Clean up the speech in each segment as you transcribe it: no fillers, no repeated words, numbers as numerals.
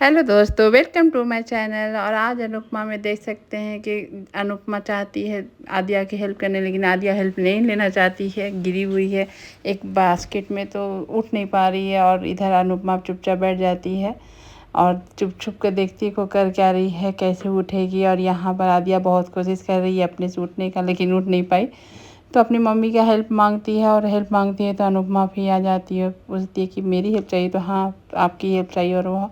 Hello दोस्तों, welcome to my channel. और आज अनुपमा में देख सकते हैं कि अनुपमा चाहती है आद्या की हेल्प करने, लेकिन आद्या हेल्प नहीं लेना चाहती है, गिरी हुई है एक बास्केट में, तो उठ नहीं पा रही है। और इधर अनुपमा चुपचाप बैठ जाती है और चुप छुप कर देखती है को कर क्या रही है, कैसे उठेगी। और यहाँ पर आद्या बहुत कोशिश कर रही है अपने से उठने का, लेकिन उठ नहीं पाई, तो अपनी मम्मी का हेल्प मांगती है। और हेल्प मांगती है तो अनुपमा भी आ जाती है, पूछती है कि मेरी हेल्प चाहिए, तो हाँ आपकी हेल्प चाहिए। और वह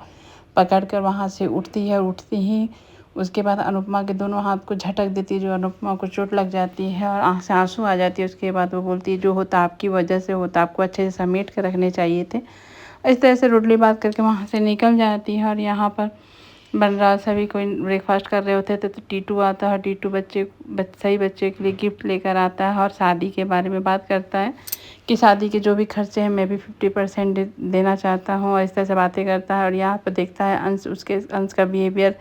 पकड़ कर वहाँ से उठती है। उठती ही उसके बाद अनुपमा के दोनों हाथ को झटक देती है, जो अनुपमा को चोट लग जाती है और आँख से आंसू आ जाती है। उसके बाद वो बोलती है जो होता आपकी वजह से होता, आपको अच्छे से समेट कर रखने चाहिए थे। इस तरह से रुडली बात करके वहाँ से निकल जाती है। और यहाँ पर बनराज सभी कोई ब्रेकफास्ट कर रहे होते थे, तो टीटू आता है। टीटू सही बच्चे के लिए गिफ्ट लेकर आता है और शादी के बारे में बात करता है कि शादी के जो भी खर्चे हैं मैं भी 50% देना चाहता हूँ, और इस तरह से बातें करता है। और यहाँ पर देखता है अंश का बिहेवियर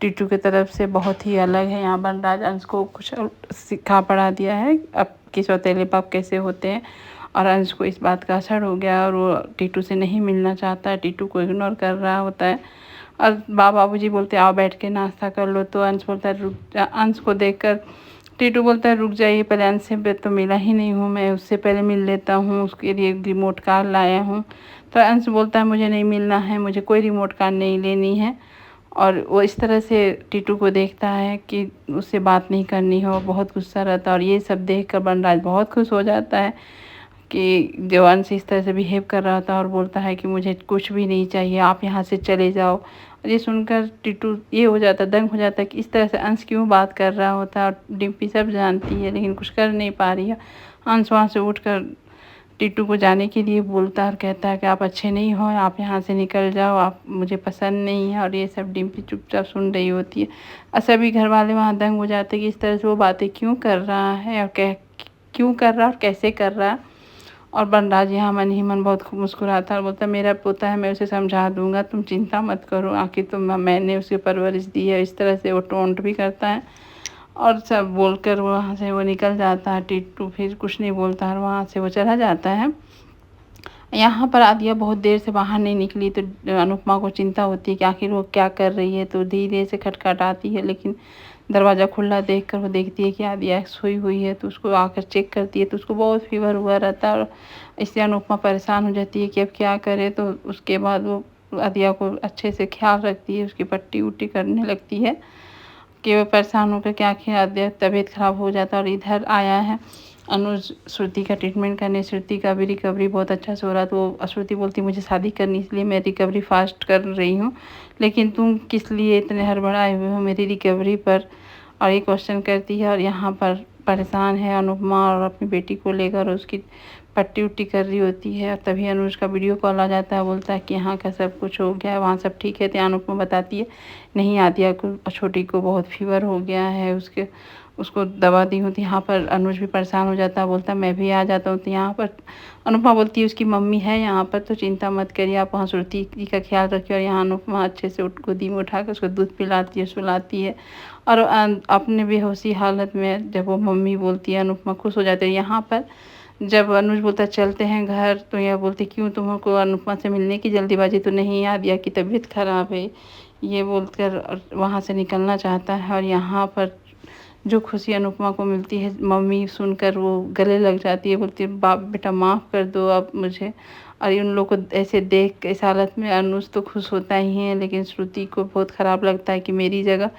टीटू की तरफ से बहुत ही अलग है। यहाँ बनराज अंश को कुछ सिखा पढ़ा दिया है अब कि सौतेले बाप कैसे होते हैं, और अंश को इस बात का असर हो गया और वो टीटू से नहीं मिलना चाहता है, टीटू को इग्नोर कर रहा होता है। और बाबूजी बोलते आओ बैठ के नाश्ता कर लो, तो अंश बोलता है अंश को देखकर टीटू बोलता है रुक जाइए, पहले अंश से तो मिला ही नहीं हूँ, मैं उससे पहले मिल लेता हूँ, उसके लिए रिमोट कार लाया हूँ। तो अंश बोलता है मुझे नहीं मिलना है, मुझे कोई रिमोट कार नहीं लेनी है। और वो इस तरह से टीटू को देखता है कि उससे बात नहीं करनी हो, बहुत गुस्सा रहता है। और ये सब देख कर बनराज बहुत खुश हो जाता है कि जो अंश इस तरह से बिहेव कर रहा था, और बोलता है कि मुझे कुछ भी नहीं चाहिए, आप यहाँ से चले जाओ। और ये सुनकर टीटू ये हो जाता, दंग हो जाता है कि इस तरह से अंश क्यों बात कर रहा होता है। और डिम्पी सब जानती है लेकिन कुछ कर नहीं पा रही है। अंश वहाँ से उठकर टीटू को जाने के लिए बोलता है और कहता है कि आप अच्छे नहीं हो, आप यहाँ से निकल जाओ, आप मुझे पसंद नहीं है। और ये सब डिम्पी चुपचाप सुन रही होती है और सभी घर वाले वहाँ दंग हो जाते हैं कि इस तरह से वो बातें क्यों कर रहा है और क्यों कर रहा है और कैसे कर रहा है। और बनराज यहाँ मन ही मन बहुत खूब मुस्कुराता है और बोलता है मेरा पोता है, मैं उसे समझा दूंगा, तुम चिंता मत करो, आखिर मैंने उसे परवरिश दी है। इस तरह से वो टोंट भी करता है और सब बोलकर वहाँ से वो निकल जाता है। टीटू फिर कुछ नहीं बोलता है, वहाँ से वो चला जाता है। यहाँ पर आदिया बहुत देर से बाहर नहीं निकली, तो अनुपमा को चिंता होती है कि आखिर वो क्या कर रही है, तो धीरे से खटखटाती है, लेकिन दरवाज़ा खुला देखकर वो देखती है कि आदिया सोई हुई है, तो उसको आकर चेक करती है, तो उसको बहुत फीवर हुआ रहता है। और इससे अनुपमा परेशान हो जाती है कि अब क्या करे। तो उसके बाद वो आदिया को अच्छे से ख्याल रखती है, उसकी पट्टी उट्टी करने लगती है कि वो परेशान होकर कि आखिर आदिया तबीयत ख़राब हो जाता है। और इधर आया है अनुज श्रुति का ट्रीटमेंट करने। श्रुति का भी रिकवरी बहुत अच्छा से हो रहा है, तो वो श्रुति बोलती मुझे शादी करनी, इसलिए मैं रिकवरी फास्ट कर रही हूँ, लेकिन तुम किस लिए इतने हड़बड़ाए हुए हो मेरी रिकवरी पर, और ये क्वेश्चन करती है। और यहाँ पर परेशान है अनुपमा और अपनी बेटी को लेकर उसकी पट्टी उट्टी कर रही होती है। और तभी अनुज का वीडियो कॉल आ जाता है, बोलता है कि यहाँ का सब कुछ हो गया है, वहाँ सब ठीक है। तो अनुपमा बताती है नहीं आदिया को छोटी को बहुत फीवर हो गया है, उसको दवा दी होती। यहाँ पर अनुज भी परेशान हो जाता है, बोलता है मैं भी आ जाता हूँ। तो यहाँ पर अनुपमा बोलती है उसकी मम्मी है यहाँ पर, तो चिंता मत करिए, आप वहाँ श्रुति जी का ख्याल रखिए। और यहाँ अनुपमा अच्छे से गोदी में उठा कर उसको दूध पिलाती है, सुलाती है। और अपने बेहोशी हालत में जब वो मम्मी बोलती है अनुपमा खुश हो जाती है। यहाँ पर जब अनुज बोलता है चलते हैं घर, तो यह बोलती क्यों, तुमको अनुपमा से मिलने की जल्दीबाजी तो नहीं, आदिया की तबीयत खराब है, ये बोलकर वहाँ से निकलना चाहता है। और यहाँ पर जो खुशी अनुपमा को मिलती है, मम्मी सुनकर वो गले लग जाती है, बोलती है बाप बेटा माफ़ कर दो अब मुझे। और उन लोग को ऐसे देख के इस हालत में अनुज तो खुश होता ही है, लेकिन श्रुति को बहुत ख़राब लगता है कि मेरी जगह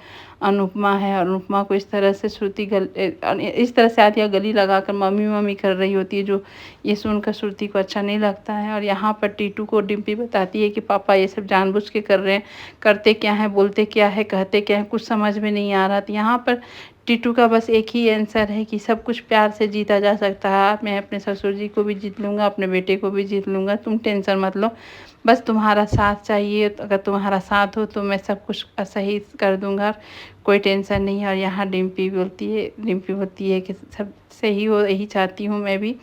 अनुपमा है। और अनुपमा को इस तरह से इस तरह से आदिया गली लगाकर मम्मी मम्मी कर रही होती है, जो ये सुनकर श्रुति को अच्छा नहीं लगता है। और यहाँ पर टीटू को डिम्पी बताती है कि पापा ये सब जानबूझ के कर रहे हैं, करते क्या है, बोलते क्या है, कहते क्या है, कुछ समझ में नहीं आ रहा। तो यहाँ पर टीटू का बस एक ही आंसर है कि सब कुछ प्यार से जीता जा सकता है, मैं अपने ससुर जी को भी जीत लूँगा, अपने बेटे को भी जीत लूँगा, तुम टेंशन मत लो, बस तुम्हारा साथ चाहिए। तो अगर तुम्हारा साथ हो तो मैं सब कुछ सही कर दूँगा, कोई टेंशन नहीं है। और यहाँ डिम्पी बोलती है कि सब सही हो, यही चाहती हूँ मैं भी।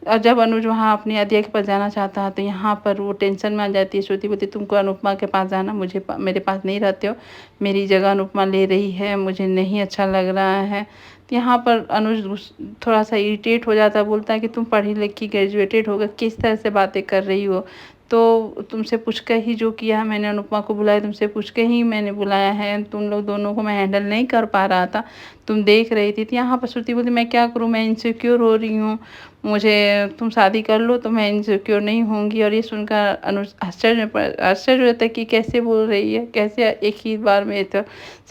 और जब अनुज वहाँ अपनी अदिया के पास जाना चाहता है, तो यहाँ पर वो टेंशन में आ जाती है। श्रुति बोलती तुमको अनुपमा के पास जाना, मेरे पास नहीं रहते हो, मेरी जगह अनुपमा ले रही है, मुझे नहीं अच्छा लग रहा है। तो यहाँ पर अनुज थोड़ा सा इरिटेट हो जाता है, बोलता है कि तुम पढ़ी लिखी ग्रेजुएटेड होकर किस तरह से बातें कर रही हो, तो तुमसे पूछ कर ही जो किया है, मैंने अनुपमा को बुलाया तुमसे पूछ के ही मैंने बुलाया है, तुम लोग दोनों को मैं हैंडल नहीं कर पा रहा था, तुम देख रही थी। तो यहाँ पर श्रुति बोलती मैं क्या करूँ, मैं इनसिक्योर हो रही हूँ, मुझे तुम शादी कर लो तो मैं इनसिक्योर नहीं होंगी। और ये सुनकर आश्चर्य होता है कि कैसे बोल रही है, कैसे एक ही बार में तो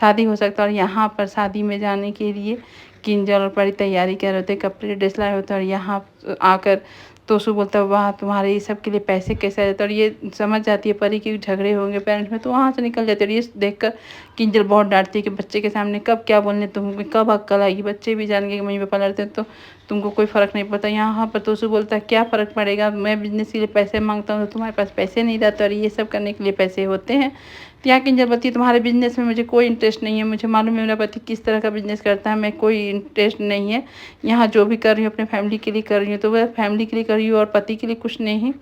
शादी हो सकता है। और यहाँ पर शादी में जाने के लिए किंजल और परी तैयारी कर रहे होते, कपड़े ड्रेस लाए होते, और यहाँ आकर तोसू बोलता है वाह तुम्हारे ये सब के लिए पैसे कैसे आ जाते। और ये समझ जाती है परी कि झगड़े होंगे पेरेंट्स में, तो वहाँ से निकल जाती है। और ये देखकर किंजल बहुत डांटती है कि बच्चे के सामने कब क्या बोलने, तुम्हें कब अक्ल आएगी, बच्चे भी जान गए कि मम्मी पापा लड़ते हैं तो तुमको कोई फ़र्क नहीं पड़ता। यहाँ पर तोसू बोलता है क्या फ़र्क पड़ेगा, मैं बिजनेस के लिए पैसे मांगता हूँ तो तुम्हारे पास पैसे नहीं रहते, और ये सब करने के लिए पैसे होते हैं। तो यहाँ किंजल बोलती है तुम्हारे बिजनेस में मुझे कोई इंटरेस्ट नहीं है, मुझे मालूम है मेरा पति किस तरह का बिजनेस करता है, मैं कोई इंटरेस्ट नहीं है। यहाँ जो भी कर रही हूँ अपने फैमिली के लिए कर रही हूँ, तो वह फैमिली के लिए कर रही हूँ और पति के लिए कुछ नहीं।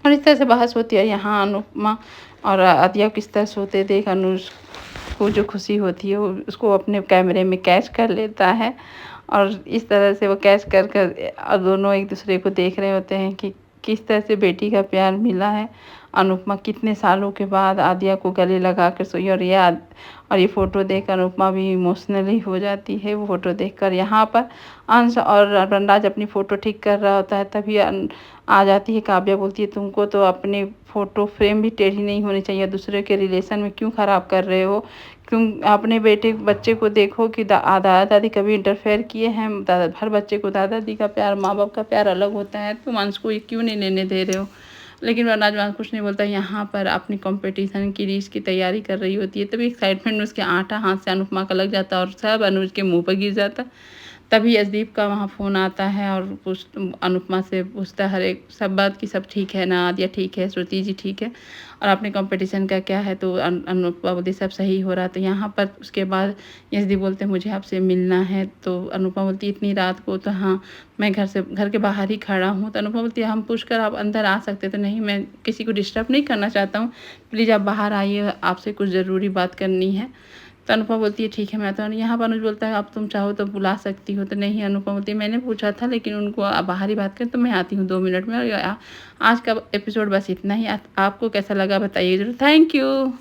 और इस तरह से बहस होती है। यहाँ अनुपमा और आदिया किस तरह सोते देख अनुज को जो खुशी होती है वो उसको अपने कैमरे में कैच कर लेता है। और इस तरह से वो कैच कर कर दोनों एक दूसरे को देख रहे होते हैं कि किस तरह से बेटी का प्यार मिला है। अनुपमा कितने सालों के बाद आदिया को गले लगा कर सोई, और ये फ़ोटो देख अनुपमा भी इमोशनली हो जाती है। वो फ़ोटो देखकर यहाँ पर अंश और वनराज अपनी फ़ोटो ठीक कर रहा होता है, तभी आ जाती है काव्या, बोलती है तुमको तो अपनी फ़ोटो फ्रेम भी टेढ़ी नहीं होनी चाहिए, दूसरे के रिलेशन में क्यों ख़राब कर रहे हो, क्यों अपने बच्चे को देखो कि दादा दादी कभी इंटरफेयर किए हैं, हर बच्चे को दादा दादी का प्यार माँ बाप का प्यार अलग होता है, तुम अंश को ये क्यों नहीं लेने दे रहे हो। लेकिन वरना कुछ नहीं बोलता। यहाँ पर अपनी कंपटीशन की रीच की तैयारी कर रही होती है, तभी एक्साइटमेंट में उसके आटा हाथ से अनुपमा का लग जाता है और सब अनुज के मुंह पर गिर जाता। तभी यशदीप का वहाँ फ़ोन आता है और अनुपमा से पूछता है हर एक सब बात की सब ठीक है ना, आदिया ठीक है, श्रुति जी ठीक है, और अपने कंपटीशन का क्या है। तो अनुपमा बोलती सब सही हो रहा। तो यहाँ पर उसके बाद यशदीप बोलते हैं मुझे आपसे मिलना है। तो अनुपमा बोलती इतनी रात को, तो हाँ मैं घर के बाहर ही खड़ा हूँ। तो अनुपमा बोलती है हम पूछकर आप अंदर आ सकते। तो नहीं, मैं किसी को डिस्टर्ब नहीं करना चाहता हूँ, प्लीज़ आप बाहर आइए, आपसे कुछ ज़रूरी बात करनी है। तो अनुपमा बोलती है ठीक है मैं तो। यहाँ पर अनुज बोलता है अब तुम चाहो तो बुला सकती हो। तो नहीं, अनुपमा बोलती है मैंने पूछा था लेकिन उनको बाहर ही बात करें, तो मैं आती हूँ 2 मिनट में। और आज का एपिसोड बस इतना ही। आपको कैसा लगा बताइए ज़रूर। Thank you.